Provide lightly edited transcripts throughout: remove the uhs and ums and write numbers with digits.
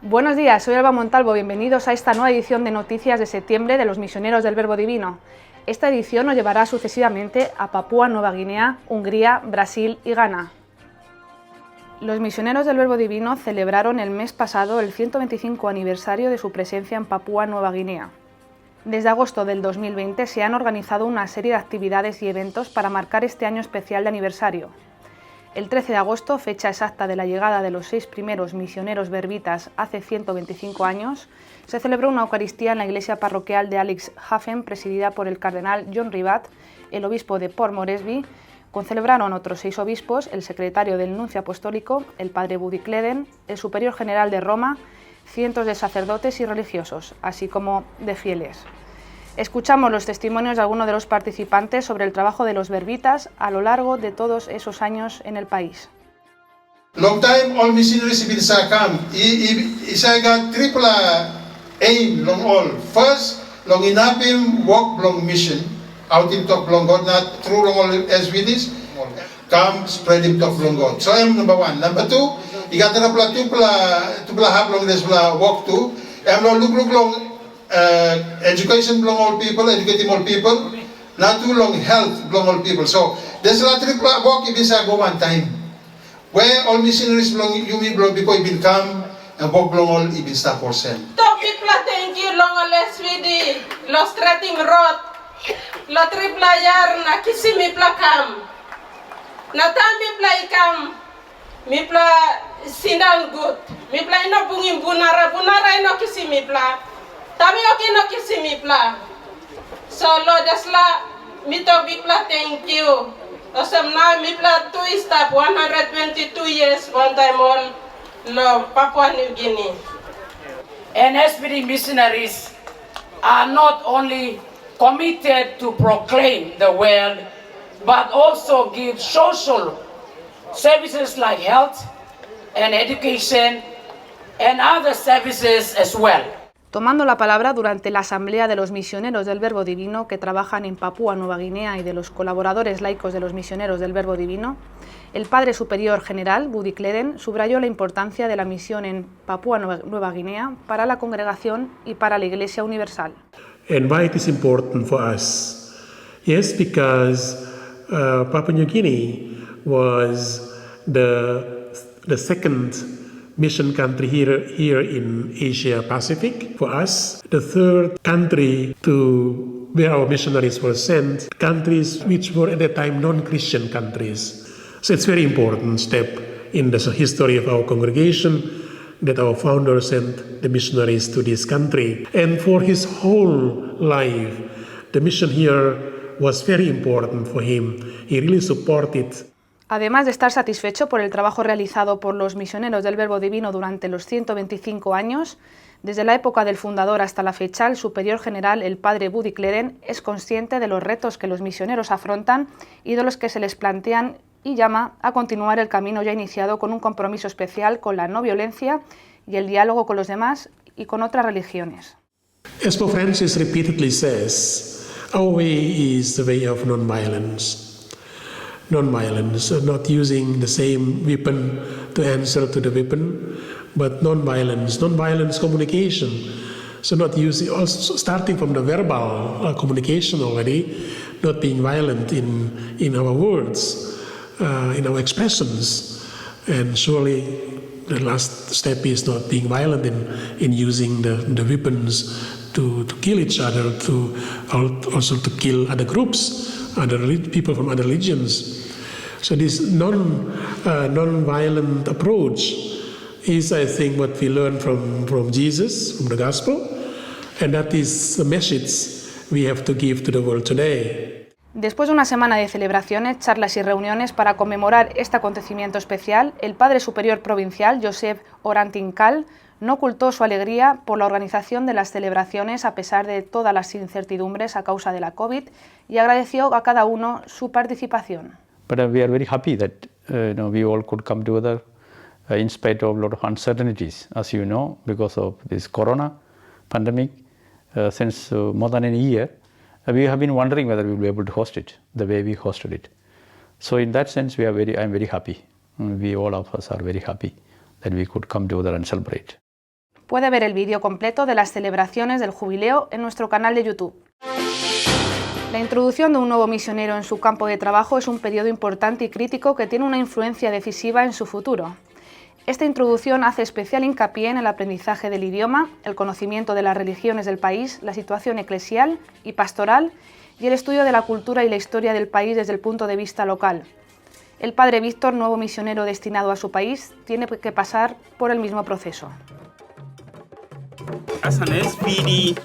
Buenos días, soy Alba Montalvo, bienvenidos a esta nueva edición de Noticias de Septiembre de los Misioneros del Verbo Divino. Esta edición nos llevará sucesivamente a Papúa, Nueva Guinea, Hungría, Brasil y Ghana. Los Misioneros del Verbo Divino celebraron el mes pasado el 125 aniversario de su presencia en Papúa, Nueva Guinea. Desde agosto del 2020 se han organizado una serie de actividades y eventos para marcar este año especial de aniversario. El 13 de agosto, fecha exacta de la llegada de los 6 primeros misioneros verbitas hace 125 años, se celebró una Eucaristía en la iglesia parroquial de Alixhaven, presidida por el cardenal John Ribat, el obispo de Port Moresby. Concelebraron otros 6 obispos, el secretario del nuncio apostólico, el padre Budicleden, el superior general de Roma, cientos de sacerdotes y religiosos, así como de fieles. Escuchamos los testimonios de algunos de los participantes sobre el trabajo de los verbitas a lo largo de todos esos años en el país. Long time all missionaries been come. I got triple aim long all. First, long inapim work long mission. Out in talk long God, not through long all SVDs. Come spread him talk long God. So I'm number 1. Number 2, you got to have long this work too. I'm look long. Education belong all people, educating all people, not too long health belong all people. So there's a lot of work if go one time. Where all missionaries belong, you may belong before you been come and work belong all you been start for send. People thank you long all SVD, los strating rot, lo tripla yar na kisimi plakam. Na tambi plaikam, mi pla sindan good, mi pla ino bungin bunara ino kisimi pla. Tami oki no kisimi pla. So lo desla mito bipla thank you. Osam na mi pla 2 step 122 years one time all lo Papua New Guinea. And SVD missionaries are not only committed to proclaim the word, but also give social services like health and education and other services as well. Tomando la palabra durante la asamblea de los misioneros del Verbo Divino que trabajan en Papúa Nueva Guinea y de los colaboradores laicos de los misioneros del Verbo Divino, el Padre Superior General Budicleden subrayó la importancia de la misión en Papúa Nueva Guinea para la congregación y para la Iglesia Universal. And why it is important for us? Yes, because Papua New Guinea was the second mission country here in Asia Pacific for us. The third country to where our missionaries were sent, countries which were at that time non-Christian countries. So it's a very important step in the history of our congregation that our founder sent the missionaries to this country. And for his whole life, the mission here was very important for him. He really supported. Además de estar satisfecho por el trabajo realizado por los misioneros del Verbo Divino durante los 125 años, desde la época del fundador hasta la fecha, el superior general, el padre Budicleden, es consciente de los retos que los misioneros afrontan y de los que se les plantean y llama a continuar el camino ya iniciado con un compromiso especial con la no violencia y el diálogo con los demás y con otras religiones. As Pope Francis repeatedly says, our way is the way of non-violence. Non-violence, not using the same weapon to answer to the weapon, but non-violence communication. So not using, also starting from the verbal communication already, not being violent in our words, in our expressions. And surely the last step is not being violent in using the weapons to kill each other, also to kill other groups, other people from other religions. So this non-violent approach is, I think, what we learn from Jesus, from the Gospel, and that is the message we have to give to the world today. Después de una semana de celebraciones, charlas y reuniones para conmemorar este acontecimiento especial, el Padre Superior Provincial, Josep Orantinkal, no ocultó su alegría por la organización de las celebraciones a pesar de todas las incertidumbres a causa de la COVID y agradeció a cada uno su participación. But we are very happy that we all could come together in spite of a lot of uncertainties, as you know, because of this corona pandemic. Since more than a year, we have been wondering whether we will be able to host it the way we hosted it. So in that sense, I am very happy. We all of us are very happy that we could come together and celebrate. Puede ver el vídeo completo de las celebraciones del jubileo en nuestro canal de YouTube. La introducción de un nuevo misionero en su campo de trabajo es un periodo importante y crítico que tiene una influencia decisiva en su futuro. Esta introducción hace especial hincapié en el aprendizaje del idioma, el conocimiento de las religiones del país, la situación eclesial y pastoral y el estudio de la cultura y la historia del país desde el punto de vista local. El padre Víctor, nuevo misionero destinado a su país, tiene que pasar por el mismo proceso. As an SVD,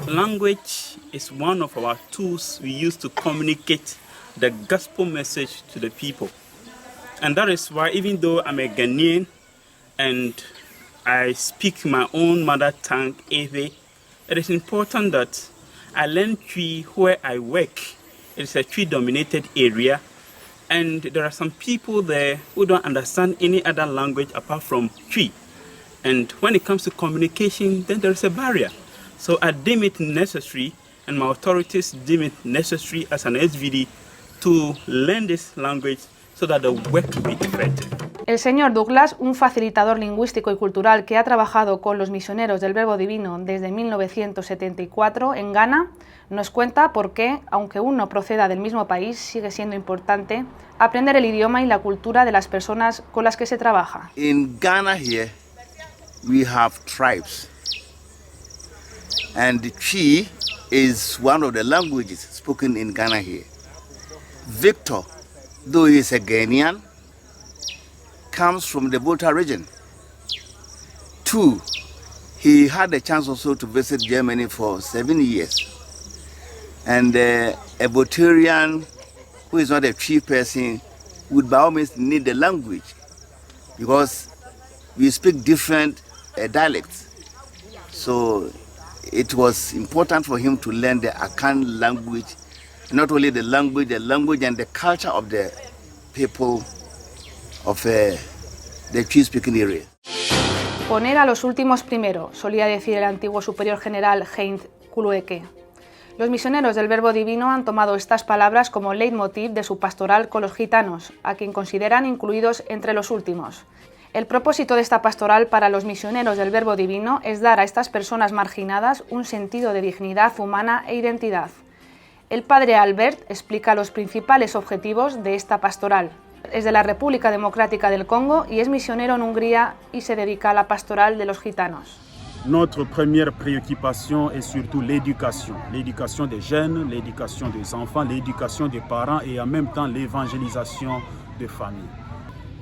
language is one of our tools we use to communicate the gospel message to the people. And that is why, even though I'm a Ghanaian and I speak my own mother tongue, Ewe, it is important that I learn Twi where I work. It is a Twi-dominated area, and there are some people there who don't understand any other language apart from Twi. And when it comes to communication, then there is a barrier. So I deem it necessary, and my authorities deem it necessary as an SVD to learn this language so that the work will be effective. El señor Douglas, un facilitador lingüístico y cultural que ha trabajado con los misioneros del Verbo Divino desde 1974 en Ghana, nos cuenta por qué, aunque uno proceda del mismo país, sigue siendo importante aprender el idioma y la cultura de las personas con las que se trabaja. In Ghana here, we have tribes, and the Twi is one of the languages spoken in Ghana here. Victor, though he is a Ghanaian, comes from the Volta region. 2, he had a chance also to visit Germany for 7 years. And a Voltarian who is not a Twi person would by all means need the language, because we speak different dialects. So it was important for him to learn the Akan language, not only the language and the culture of the people of the Twi-speaking area. Poner a los últimos primero, solía decir el antiguo superior general Heinz Kulueke. Los misioneros del Verbo Divino han tomado estas palabras como leitmotiv de su pastoral con los gitanos, a quien consideran incluidos entre los últimos. El propósito de esta pastoral para los misioneros del Verbo Divino es dar a estas personas marginadas un sentido de dignidad humana e identidad. El padre Albert explica los principales objetivos de esta pastoral. Es de la República Democrática del Congo y es misionero en Hungría y se dedica a la pastoral de los gitanos. Notre première préoccupation est surtout l'éducation des jeunes, l'éducation des enfants, l'éducation des parents et en même temps l'évangélisation des familles.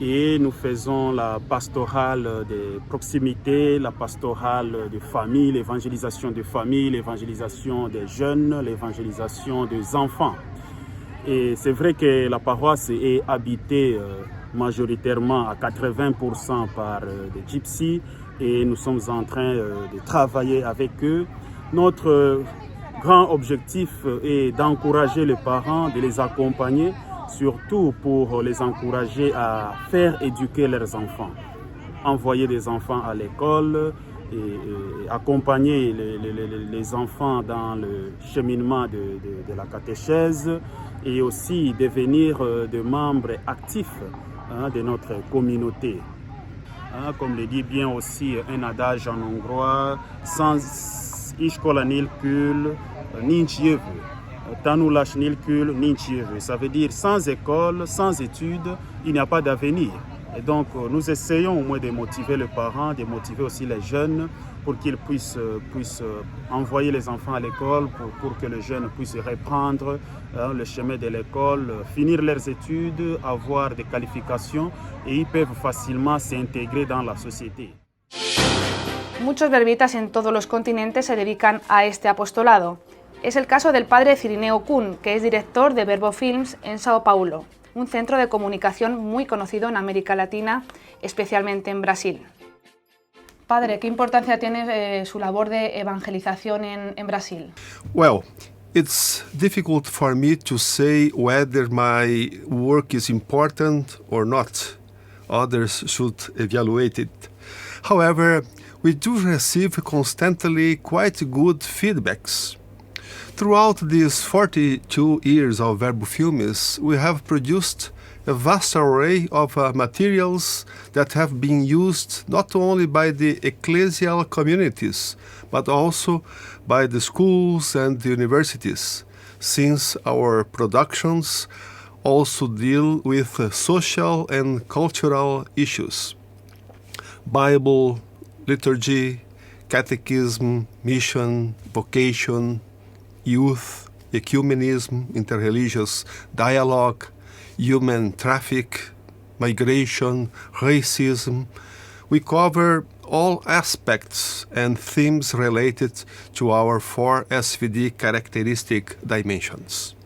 Et nous faisons la pastorale de proximité, la pastorale de famille, l'évangélisation des familles, l'évangélisation des jeunes, l'évangélisation des enfants. Et c'est vrai que la paroisse est habitée majoritairement à 80% par des gypsies et nous sommes en train de travailler avec eux. Notre grand objectif est d'encourager les parents, de les accompagner, surtout pour les encourager à faire éduquer leurs enfants. Envoyer des enfants à l'école et accompagner les enfants dans le cheminement de la catéchèse et aussi devenir des membres actifs de notre communauté. Comme le dit bien aussi un adage en hongrois, sans iskola nélkül nincs jövő. Tanulás nélkül nincs jövő. Ça veut dire sans école, sans études, il n'y a pas d'avenir. Et donc nous essayons au moins de motiver les parents, de motiver aussi les jeunes pour qu'ils puissent envoyer les enfants à l'école, pour que les jeunes puissent reprendre le chemin de l'école, finir leurs études, avoir des qualifications et ils peuvent facilement s'intégrer dans la société. Muchos verbitas en todos los continentes se dedican a este apostolado. Es el caso del padre Cirineo Kun, que es director de Verbo Films en Sao Paulo, un centro de comunicación muy conocido en América Latina, especialmente en Brasil. Padre, ¿qué importancia tiene su labor de evangelización en Brasil? Well, it's difficult for me to say whether my work is important or not. Others should evaluate it. However, we do receive constantly quite good feedbacks. Throughout these 42 years of Verbo Filmes, we have produced a vast array of materials that have been used not only by the ecclesial communities, but also by the schools and the universities, since our productions also deal with social and cultural issues. Bible, liturgy, catechism, mission, vocation, youth, ecumenism, interreligious dialogue, human traffic, migration, racism. We cover all aspects and themes related to our 4 SVD characteristic dimensions.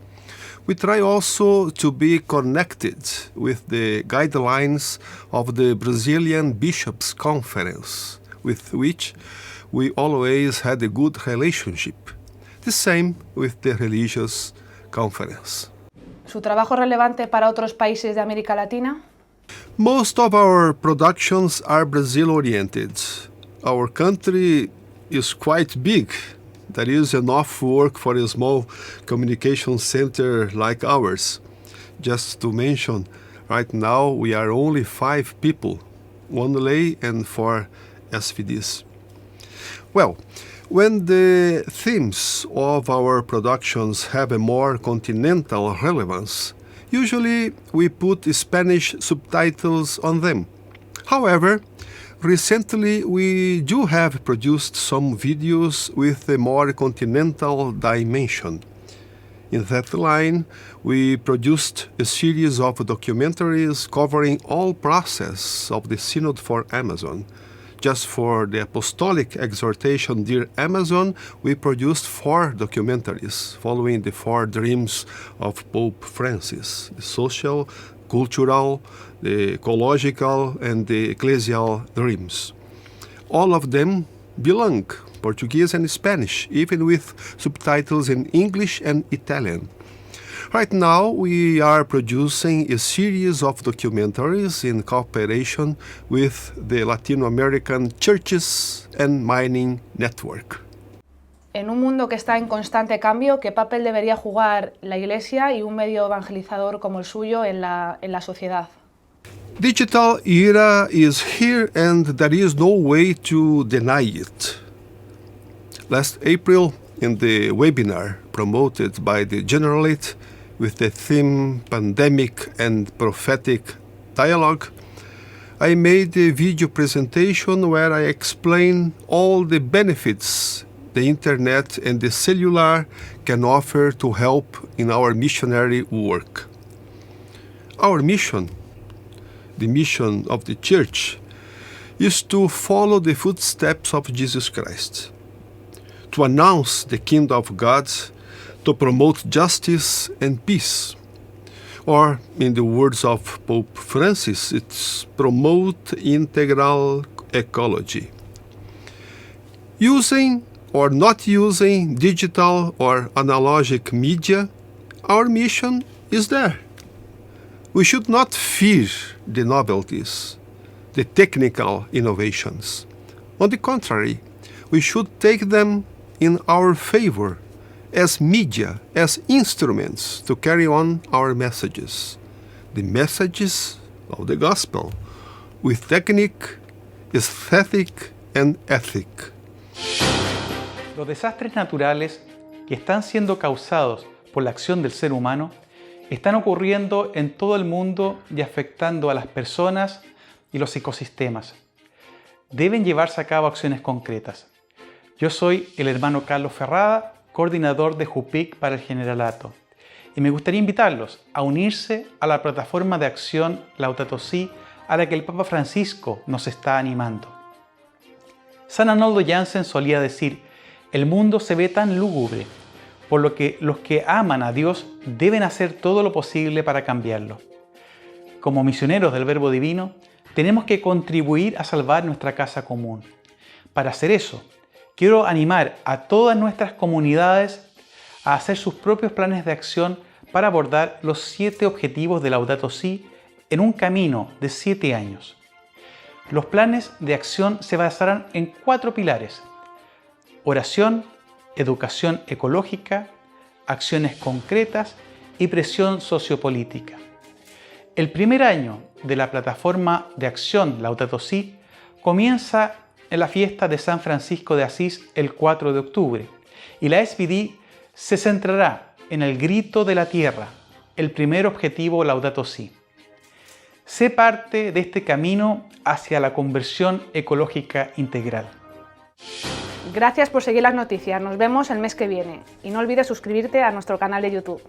We try also to be connected with the guidelines of the Brazilian Bishops' Conference, with which we always had a good relationship. The same with the Religious Conference. ¿Su trabajo es relevante para otros países de América Latina? Most of our productions are Brazil-oriented. Our country is quite big. There is enough work for a small communication center like ours. Just to mention, right now we are only 5 people, 1 lay and 4 SVDs. Well, when the themes of our productions have a more continental relevance, usually we put Spanish subtitles on them. However, recently we do have produced some videos with a more continental dimension. In that line, we produced a series of documentaries covering all process of the Synod for Amazon. Just for the apostolic exhortation, Dear Amazon, we produced 4 documentaries following the 4 dreams of Pope Francis: the social, cultural, the ecological, and the ecclesial dreams. All of them belong, Portuguese and Spanish, even with subtitles in English and Italian. Right now, we are producing a series of documentaries in cooperation with the Latino American Churches and Mining Network. En un mundo que está en constante cambio, ¿qué papel debería jugar la Iglesia y un medio evangelizador como el suyo en la sociedad? Digital era is here and there is no way to deny it. Last April, in the webinar promoted by the Generalate, with the theme Pandemic and Prophetic Dialogue, I made a video presentation where I explain all the benefits the internet and the cellular can offer to help in our missionary work. Our mission, the mission of the Church, is to follow the footsteps of Jesus Christ, to announce the kingdom of God, to promote justice and peace. Or, in the words of Pope Francis, it's promote integral ecology. Using or not using digital or analogic media, our mission is there. We should not fear the novelties, the technical innovations. On the contrary, we should take them in our favor as media, as instruments to carry on our messages, the messages of the gospel, with technique, aesthetic, and ethic. Los desastres naturales que están siendo causados por la acción del ser humano están ocurriendo en todo el mundo y afectando a las personas y los ecosistemas. Deben llevarse a cabo acciones concretas. Yo soy el hermano Carlos Ferrada, coordinador de JPIC para el Generalato, y me gustaría invitarlos a unirse a la plataforma de acción Laudato a la que el Papa Francisco nos está animando. San Arnoldo Jansen solía decir: el mundo se ve tan lúgubre, por lo que los que aman a Dios deben hacer todo lo posible para cambiarlo. Como misioneros del Verbo Divino, tenemos que contribuir a salvar nuestra casa común. Para hacer eso, quiero animar a todas nuestras comunidades a hacer sus propios planes de acción para abordar los 7 objetivos de Laudato Si en un camino de 7 años. Los planes de acción se basarán en 4 pilares: oración, educación ecológica, acciones concretas y presión sociopolítica. El primer año de la Plataforma de Acción Laudato comienza en la fiesta de San Francisco de Asís el 4 de octubre y la SVD se centrará en el grito de la tierra, el primer objetivo Laudato Si. Sé parte de este camino hacia la conversión ecológica integral. Gracias por seguir las noticias. Nos vemos el mes que viene. Y no olvides suscribirte a nuestro canal de YouTube.